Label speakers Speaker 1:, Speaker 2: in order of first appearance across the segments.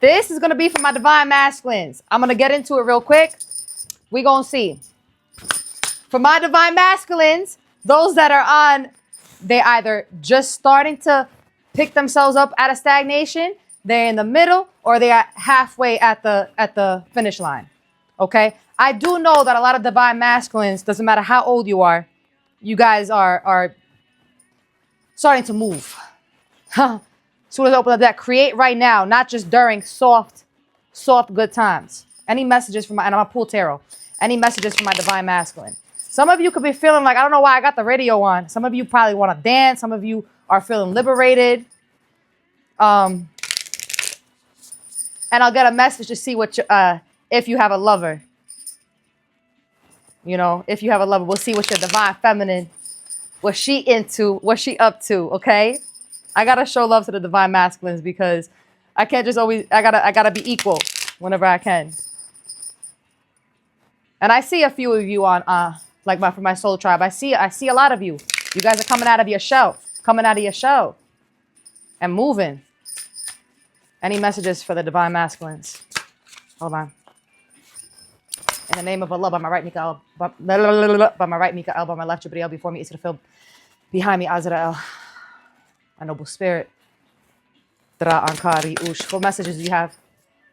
Speaker 1: This is going to be for my divine masculines. I'm going to get into it real quick. We going to see. For my divine masculines, those that are on, they either just starting to pick themselves up out of stagnation, they're in the middle, or they are halfway at the finish line. Okay? I do know that a lot of divine masculines, doesn't matter how old you are, you guys are starting to move. As soon as I open up that, create right now, not just during soft good times. Any messages from and I'm a pool tarot. Any messages from my divine masculine. Some of you could be feeling like, I don't know why I got the radio on. Some of you probably want to dance. Some of you are feeling liberated. And I'll get a message to see what if you have a lover. You know, if you have a lover, we'll see what your divine feminine, what she into, what she up to, okay? I gotta show love to the divine masculines because I can't just always, I gotta be equal whenever I can. And I see a few of you on for my soul tribe. I see a lot of you. You guys are coming out of your shell, and moving. Any messages for the divine masculines? Hold on. In the name of Allah, by my right, Mikael, by my right, Mikael, by my left, Jibreel, before me, Israfil, behind me, Azrael, my noble spirit. Dra Ankari Ush. What messages do you have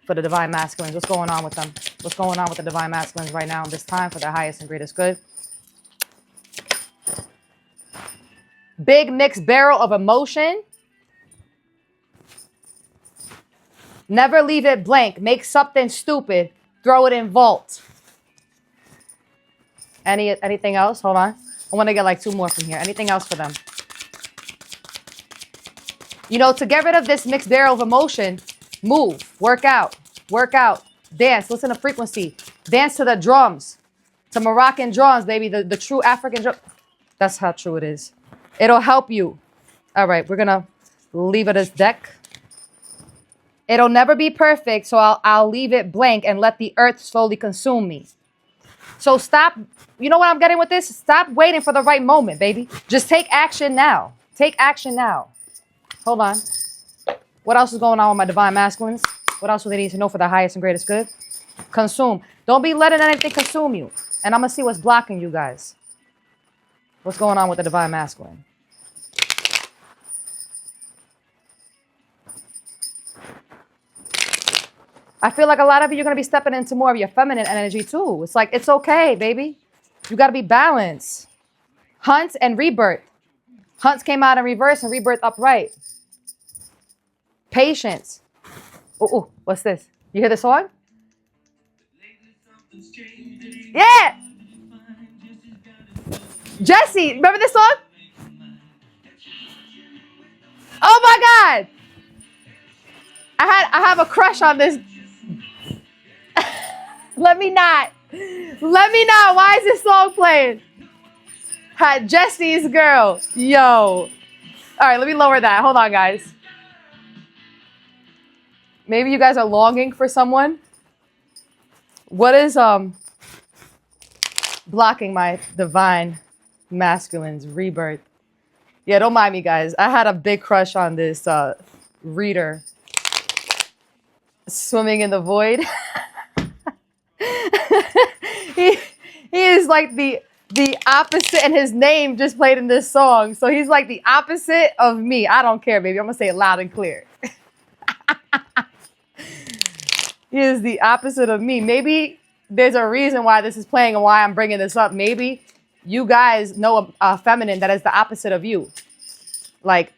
Speaker 1: for the divine masculines? What's going on with them? What's going on with the divine masculines right now in this time for their highest and greatest good? Big mixed barrel of emotion. Never leave it blank. Make something stupid. Throw it in vault. Anything else? Hold on. I want to get like 2 more from here. Anything else for them? You know, to get rid of this mixed barrel of emotion, move, work out, dance, listen to frequency, dance to the drums, to Moroccan drums, baby, the true African drum. That's how true it is. It'll help you. All right, we're going to leave it as deck. It'll never be perfect, so I'll leave it blank and let the earth slowly consume me. So stop. You know what I'm getting with this? Stop waiting for the right moment, baby. Just take action now. Take action now. Hold on. What else is going on with my divine masculines? What else do they need to know for the highest and greatest good? Consume. Don't be letting anything consume you. And I'm going to see what's blocking you guys. What's going on with the divine masculine? I feel like a lot of you are going to be stepping into more of your feminine energy too. It's like, it's okay, baby. You got to be balanced. Hunts and rebirth. Hunts came out in reverse and rebirth upright. Patience. Oh, what's this? You hear the song? Yeah. Jesse, remember this song? Oh my God. I have a crush on this. Let me not. Why is this song playing? Jesse's girl. Yo. All right, let me lower that. Hold on, guys. Maybe you guys are longing for someone. What is blocking my divine masculine's rebirth? Yeah, don't mind me, guys. I had a big crush on this reader. Swimming in the void. he is like the opposite, and his name just played in this song. So he's like the opposite of me. I don't care, baby. I'm going to say it loud and clear. He is the opposite of me. Maybe there's a reason why this is playing and why I'm bringing this up. Maybe you guys know a feminine that is the opposite of you. Like,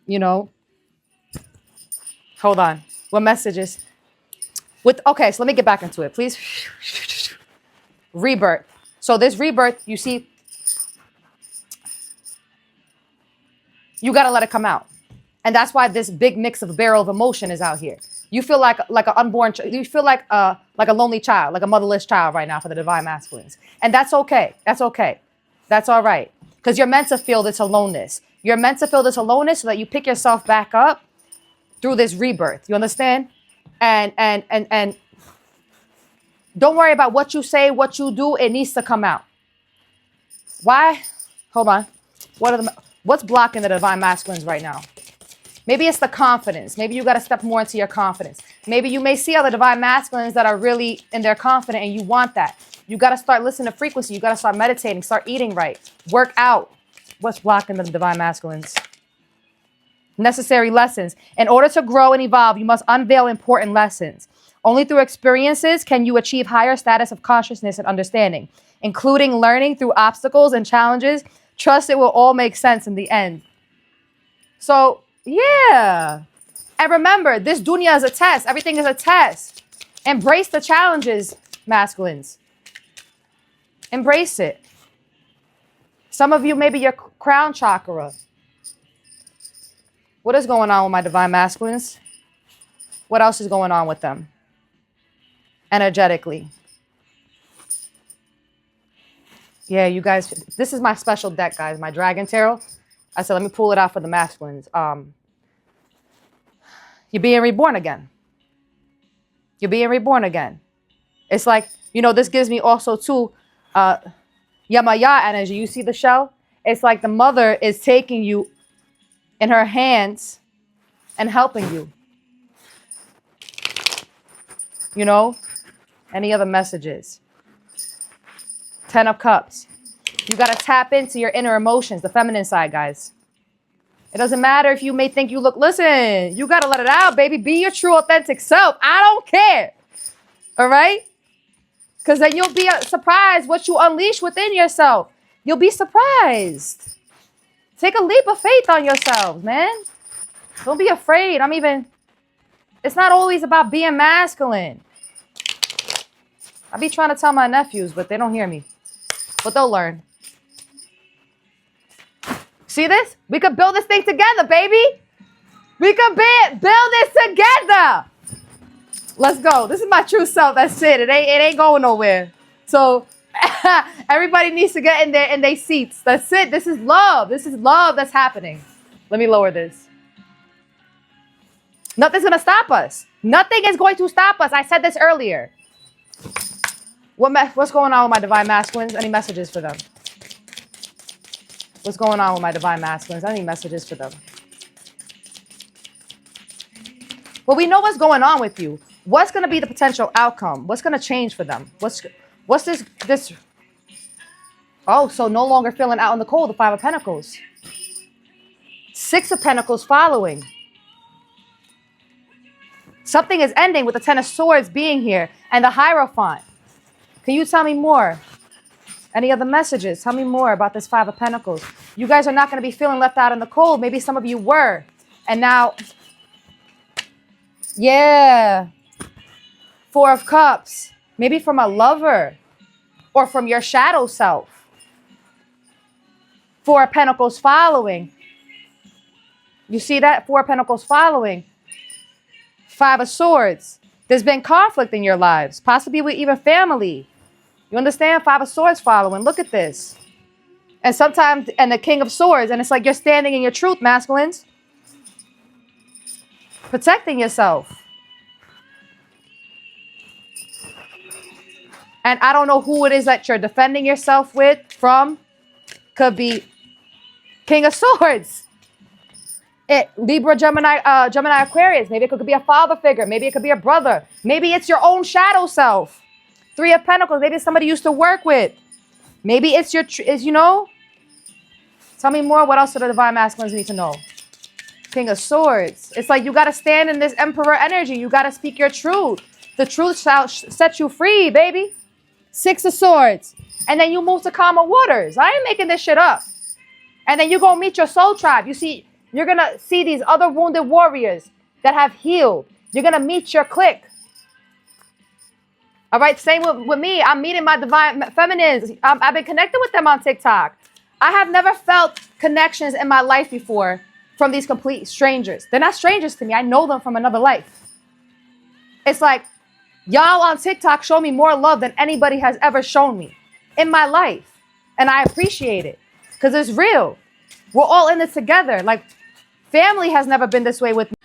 Speaker 1: you know. Hold on. What messages? Okay, so let me get back into it, please. Rebirth. So this rebirth, you see, you got to let it come out. And that's why this big mix of a barrel of emotion is out here. You feel like an unborn, you feel like a lonely child, like a motherless child right now for the divine masculines. And that's okay. That's okay. That's all right. Because you're meant to feel this aloneness. You're meant to feel this aloneness so that you pick yourself back up through this rebirth. You understand? And don't worry about what you say, what you do. It needs to come out. Why? Hold on. What's blocking the divine masculines right now? Maybe it's the confidence. Maybe you got to step more into your confidence. Maybe you may see other divine masculines that are really in their confident and you want that. You got to start listening to frequency. You got to start meditating, start eating right, work out. What's blocking the divine masculines? Necessary lessons. In order to grow and evolve, you must unveil important lessons. Only through experiences can you achieve higher status of consciousness and understanding, including learning through obstacles and challenges. Trust it will all make sense in the end. So, yeah. And remember, this dunya is a test. Everything is a test. Embrace the challenges, masculines. Embrace it. Some of you, maybe your crown chakra. What is going on with my divine masculines? What else is going on with them? Energetically. Yeah, you guys, this is my special deck, guys, my Dragon Tarot. I said, let me pull it out for the masculines. You're being reborn again. You're being reborn again. It's like, you know, this gives me also too, Yamaya energy. You see the shell? It's like the mother is taking you in her hands and helping you. You know? Any other messages? 10 of Cups. You got to tap into your inner emotions, the feminine side, guys. It doesn't matter if you may think you look, listen, you got to let it out, baby. Be your true, authentic self. I don't care. All right? Because then you'll be surprised what you unleash within yourself. You'll be surprised. Take a leap of faith on yourselves, man. Don't be afraid. It's not always about being masculine. I be trying to tell my nephews, but they don't hear me. But they'll learn. See this? We could build this thing together, baby. We could build this together. Let's go. This is my true self. That's it. It ain't going nowhere. So everybody needs to get in their seats. That's it. This is love. This is love that's happening. Let me lower this. Nothing's going to stop us. Nothing is going to stop us. I said this earlier. What's going on with my divine masculines? Any messages for them? What's going on with my divine masculines? Any messages for them? Well, we know what's going on with you. What's going to be the potential outcome? What's going to change for them? What's this? Oh, so no longer feeling out in the cold, the 5 of Pentacles. 6 of Pentacles following. Something is ending with the 10 of Swords being here and the Hierophant. Can you tell me more? Any other messages? Tell me more about this 5 of Pentacles. You guys are not going to be feeling left out in the cold. Maybe some of you were. And now, yeah. 4 of Cups. Maybe from a lover or from your shadow self. 4 of Pentacles following. You see that? 4 of Pentacles following. 5 of Swords. There's been conflict in your lives, possibly with even family. You understand? 5 of Swords following. Look at this. And sometimes, and the King of Swords, and it's like you're standing in your truth, masculines. Protecting yourself. And I don't know who it is that you're defending yourself with, from. Could be King of Swords. Libra, Gemini, Aquarius. Maybe it could be a father figure. Maybe it could be a brother. Maybe it's your own shadow self. 3 of Pentacles. Maybe it's somebody you used to work with. Maybe it's you know. Tell me more. What else do the divine masculines need to know? King of Swords. It's like you got to stand in this Emperor energy. You got to speak your truth. The truth shall set you free, baby. 6 of Swords. And then you move to calmer waters. I ain't making this shit up. And then you go meet your soul tribe. You see, you're going to see these other wounded warriors that have healed. You're going to meet your clique. All right, same with me. I'm meeting my divine feminines. I've been connected with them on TikTok. I have never felt connections in my life before from these complete strangers. They're not strangers to me. I know them from another life. It's like, y'all on TikTok show me more love than anybody has ever shown me in my life. And I appreciate it because it's real. We're all in this together. Like, family has never been this way with me.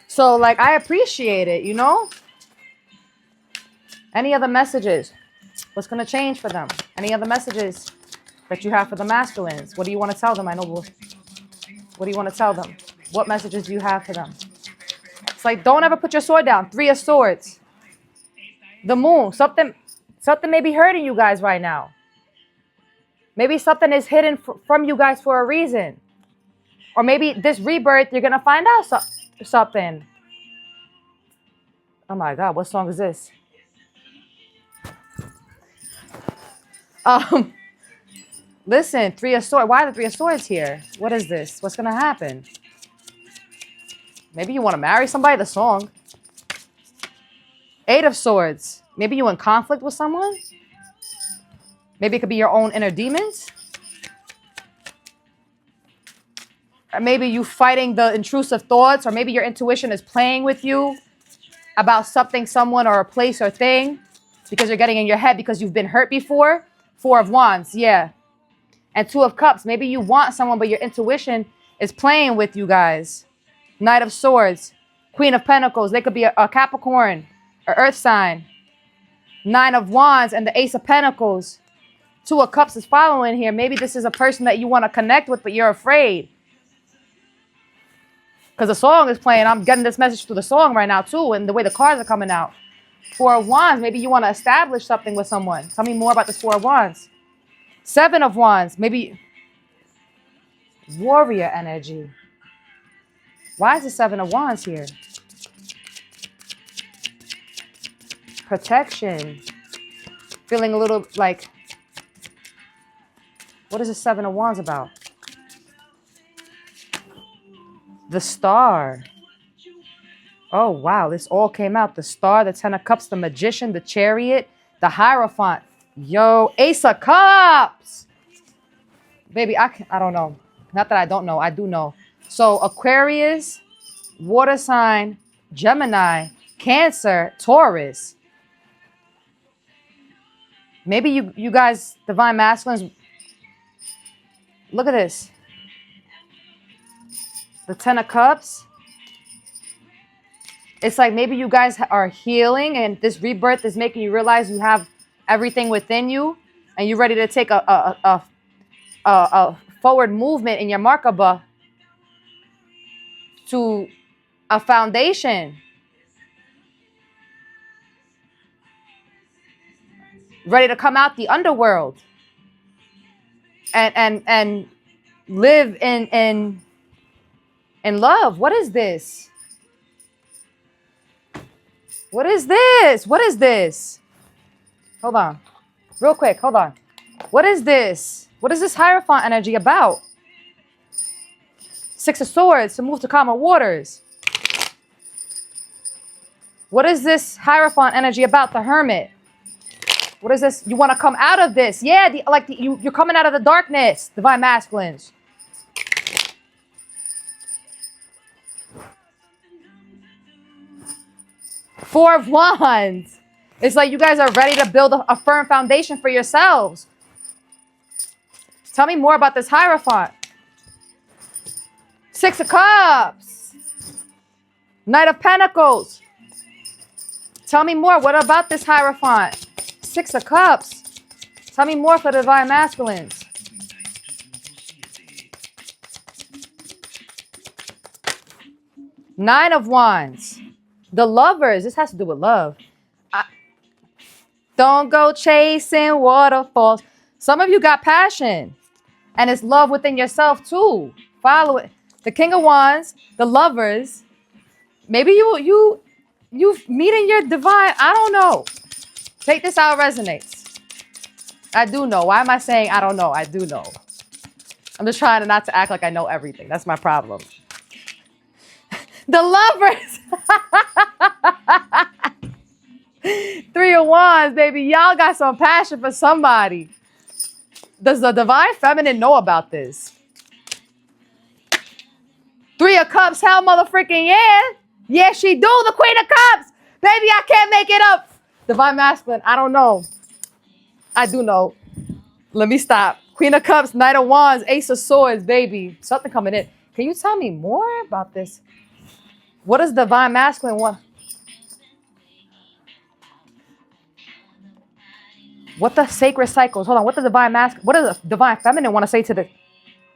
Speaker 1: So, like, I appreciate it, you know? Any other messages? What's going to change for them? Any other messages? that you have for the masculines? What do you want to tell them, my noble? What do you want to tell them? What messages do you have for them? It's like, don't ever put your sword down. 3 of Swords. The Moon. Something may be hurting you guys right now. Maybe something is hidden from you guys for a reason. Or maybe this rebirth, you're going to find out something. Oh my God, what song is this? Listen, 3 of Swords. Why are the 3 of Swords here? What is this? What's going to happen? Maybe you want to marry somebody, the song. 8 of Swords. Maybe you're in conflict with someone. Maybe it could be your own inner demons. Or maybe you fighting the intrusive thoughts, or maybe your intuition is playing with you about something, someone, or a place or thing because you're getting in your head because you've been hurt before. 4 of Wands, yeah. And 2 of Cups. Maybe you want someone, but your intuition is playing with you guys. Knight of Swords. Queen of Pentacles. They could be a Capricorn or Earth sign. 9 of Wands and the Ace of Pentacles. 2 of Cups is following here. Maybe this is a person that you want to connect with, but you're afraid. Because the song is playing. I'm getting this message through the song right now, too, and the way the cards are coming out. 4 of Wands. Maybe you want to establish something with someone. Tell me more about this 4 of Wands. 7 of Wands. Maybe warrior energy. Why is the 7 of Wands here? Protection. Feeling a little like, what is the 7 of Wands about? The Star. Oh, wow. This all came out. The Star, the 10 of Cups, the Magician, the Chariot, the Hierophant. Yo, Ace of Cups. Baby, I don't know. Not that I don't know. I do know. So Aquarius, water sign, Gemini, Cancer, Taurus. Maybe you guys, divine masculines, look at this. The 10 of Cups. It's like maybe you guys are healing and this rebirth is making you realize you have everything within you and you're ready to take a forward movement in your Merkaba to a foundation. Ready to come out the underworld and live in love. What is this? What is this? What is this? Hold on. Real quick, hold on. What is this? What is this Hierophant energy about? 6 of Swords, to move to calmer waters. What is this Hierophant energy about? The Hermit. What is this? You want to come out of this. Yeah, you're coming out of the darkness, divine masculines. Four of Wands. It's like you guys are ready to build a firm foundation for yourselves. Tell me more about this Hierophant. 6 of Cups. Knight of Pentacles. Tell me more. What about this Hierophant? 6 of Cups. Tell me more for the divine masculines. Nine of Wands. The Lovers. This has to do with love. Don't go chasing waterfalls. Some of you got passion. And it's love within yourself too. Follow it. The King of Wands. The Lovers. Maybe you meeting your divine. I don't know. Take this how it resonates. I do know. Why am I saying I don't know? I do know. I'm just trying not to act like I know everything. That's my problem. The Lovers. 3 of Wands, baby. Y'all got some passion for somebody. Does the divine feminine know about this? 3 of Cups. Hell motherfucking yeah. Yeah, she do. The Queen of Cups. Baby, I can't make it up. Divine masculine. I don't know. I do know. Let me stop. Queen of Cups, Knight of Wands, Ace of Swords, baby. Something coming in. Can you tell me more about this? What does divine masculine want? What the sacred cycles? Hold on. What the divine masculine? What does the divine feminine want to say to the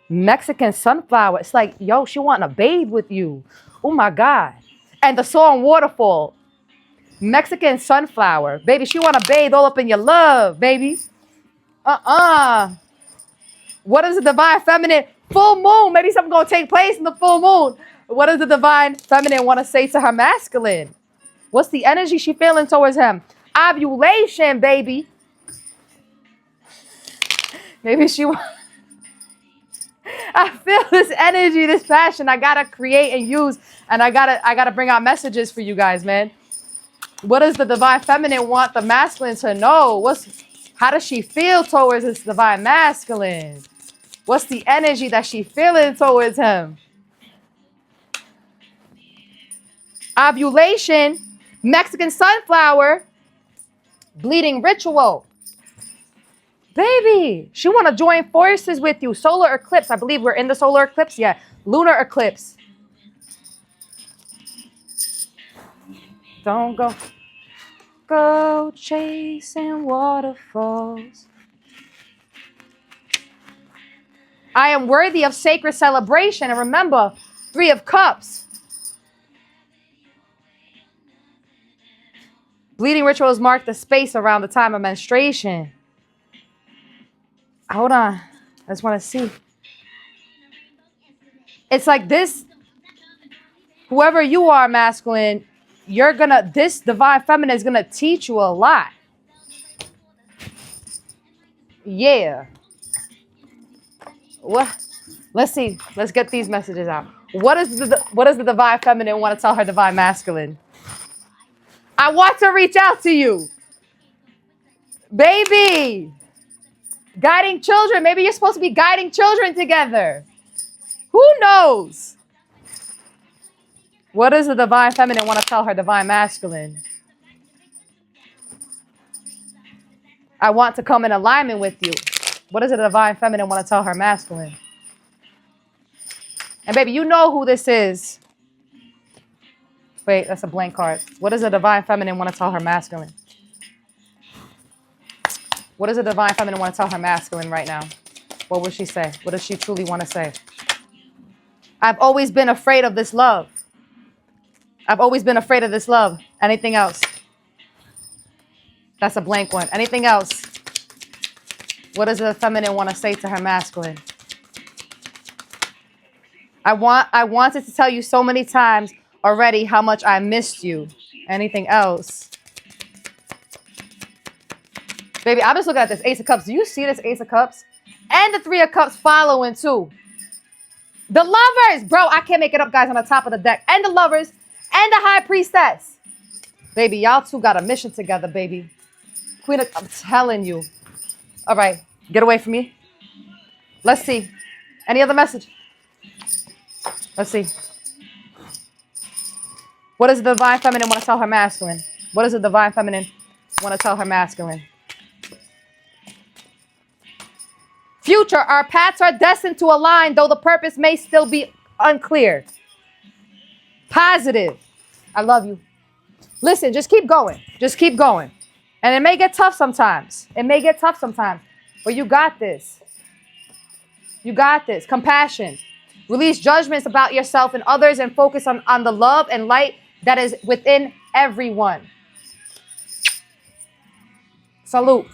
Speaker 1: Mexican sunflower? It's like, yo, she want to bathe with you. Oh my God. And the song Waterfall. Mexican sunflower. Baby, she want to bathe all up in your love, baby. What is the divine feminine? Full moon. Maybe something going to take place in the full moon. What does the divine feminine want to say to her masculine? What's the energy she feeling towards him? Ovulation, baby. Maybe she wants... I feel this energy, this passion. I gotta create and use, and I gotta bring out messages for you guys, man. What does the divine feminine want the masculine to know? How does she feel towards this divine masculine? What's the energy that she feeling towards him? Ovulation, Mexican sunflower, bleeding ritual. Baby, she want to join forces with you. Solar eclipse. I believe we're in the solar eclipse. Yeah. Lunar eclipse. Don't go chasing waterfalls. I am worthy of sacred celebration. And remember, 3 of Cups. Bleeding rituals mark the space around the time of menstruation. Hold on. I just want to see. It's like this. Whoever you are, masculine, this divine feminine is going to teach you a lot. Yeah. What? Let's see. Let's get these messages out. What does the divine feminine want to tell her divine masculine? I want to reach out to you. Baby. Guiding children. Maybe you're supposed to be guiding children together. Who knows? What does the divine feminine want to tell her divine masculine? I want to come in alignment with you. What does the divine feminine want to tell her masculine? And baby, you know who this is. Wait, that's a blank card. What does the divine feminine want to tell her masculine? What does the divine feminine want to tell her masculine right now? What will she say? What does she truly want to say? I've always been afraid of this love. I've always been afraid of this love. Anything else? That's a blank one. Anything else? What does the feminine want to say to her masculine? I wanted to tell you so many times already how much I missed you. Anything else? Baby, I'm just looking at this Ace of Cups. Do you see this Ace of Cups? And the 3 of Cups following too. The Lovers. Bro, I can't make it up, guys, on the top of the deck. And the Lovers. And the High Priestess. Baby, y'all two got a mission together, baby. Queen of... I'm telling you. All right. Get away from me. Let's see. Any other message? Let's see. What does the divine feminine want to tell her masculine? What does the divine feminine want to tell her masculine? Future, our paths are destined to align, though the purpose may still be unclear. Positive. I love you. Listen, just keep going. Just keep going. And it may get tough sometimes. It may get tough sometimes. But you got this. You got this. Compassion. Release judgments about yourself and others and focus on the love and light that is within everyone. Salute.